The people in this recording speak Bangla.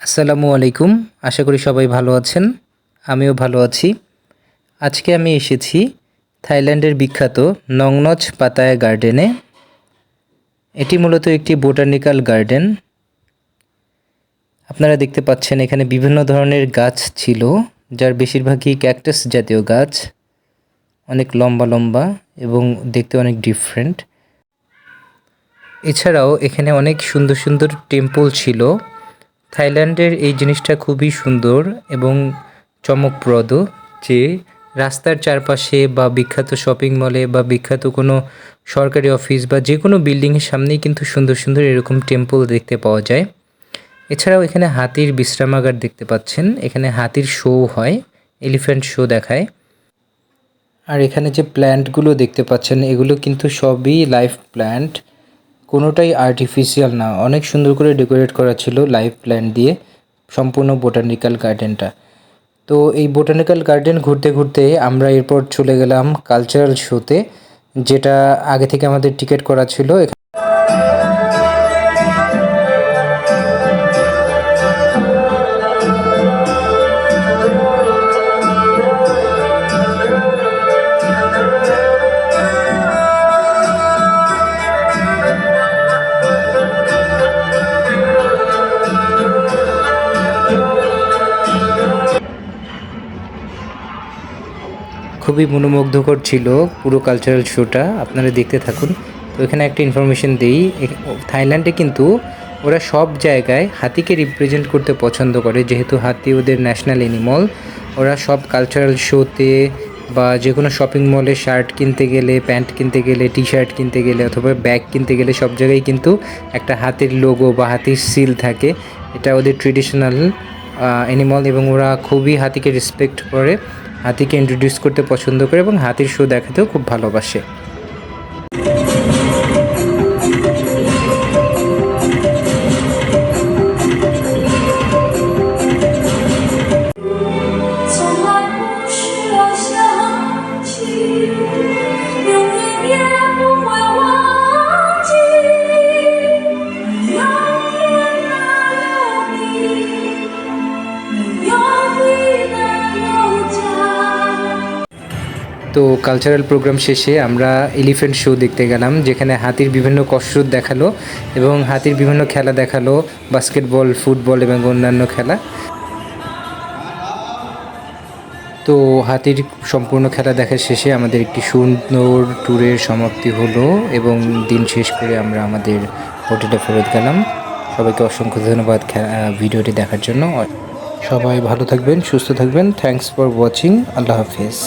আসসালামু আলাইকুম। আশা করি সবাই ভালো আছেন। আমিও ভালো আছি। আজকে আমি এসেছি থাইল্যান্ডের বিখ্যাত নংনচ পাতায়া গার্ডেনে। এটি মূলত একটি বোটানিক্যাল গার্ডেন। আপনারা দেখতে পাচ্ছেন এখানে বিভিন্ন ধরনের গাছ ছিল, যার বেশিরভাগই ক্যাকটাস জাতীয় গাছ। অনেক লম্বা লম্বা এবং দেখতে অনেক ডিফারেন্ট। এছাড়াও এখানে অনেক সুন্দর সুন্দর টেম্পল ছিল। থাইল্যান্ডের এই জিনিসটা খুবই সুন্দর এবং চমকপ্রদ যে রাস্তার চারপাশে বা বিখ্যাত শপিং মলে বা বিখ্যাত কোনো সরকারি অফিস বা যে কোনো বিল্ডিংয়ের সামনেই কিন্তু সুন্দর সুন্দর এরকম টেম্পল দেখতে পাওয়া যায়। এছাড়াও এখানে হাতির বিশ্রামাগার দেখতে পাচ্ছেন। এখানে হাতির শো হয়, এলিফ্যান্ট শো দেখায়। আর এখানে যে প্ল্যান্টগুলো দেখতে পাচ্ছেন এগুলো কিন্তু সবই লাইভ প্ল্যান্ট, কোনোটাই আর্টিফিশিয়াল না। অনেক সুন্দর করে ডেকোরেট করা ছিল লাইভ প্ল্যান্ট দিয়ে সম্পূর্ণ বোটানিক্যাল গার্ডেনটা। তো এই বোটানিক্যাল গার্ডেন ঘুরতে ঘুরতে আমরা এরপর চলে গেলাম কালচারাল শোতে, যেটা আগে থেকে আমাদের টিকিট করা ছিল। খুবই মনোমুগ্ধকর ছিল পুরো কালচারাল শোটা, আপনারা দেখতে থাকুন। তো এখানে একটা ইনফরমেশন দিই, থাইল্যান্ডে কিন্তু ওরা সব জায়গায় হাতিকে রিপ্রেজেন্ট করতে পছন্দ করে, যেহেতু হাতি ওদের ন্যাশনাল অ্যানিমাল। ওরা সব কালচারাল শোতে বা যে কোনো শপিং মলে শার্ট কিনতে গেলে, প্যান্ট কিনতে গেলে, টি শার্ট কিনতে গেলে অথবা ব্যাগ কিনতে গেলে সব জায়গায় কিন্তু একটা হাতির লোগো বা হাতির সিল থাকে। এটা ওদের ট্রেডিশনাল অ্যানিমাল এবং ওরা খুবই হাতিকে রেসপেক্ট করে, হাতিকে ইন্ট্রোডিউস করতে পছন্দ করে এবং হাতির শো দেখাতেও খুব ভালোবাসে। তো কালচারাল প্রোগ্রাম শেষে আমরা এলিফ্যান্ট শো দেখতে গেলাম, যেখানে হাতির বিভিন্ন কসরত দেখালো এবং হাতির বিভিন্ন খেলা দেখালো, বাস্কেটবল, ফুটবল এবং অন্যান্য খেলা। তো হাতির সম্পূর্ণ খেলা দেখা শেষে আমাদের একটি সুন্দর ট্যুরের সমাপ্তি হলো এবং দিন শেষ করে আমরা আমাদের হোটেলে ফেরত গেলাম। সবাইকে অসংখ্য ধন্যবাদ ভিডিওটি দেখার জন্য। সবাই ভালো থাকবেন, সুস্থ থাকবেন। Thanks for watching. আল্লাহ হাফেজ।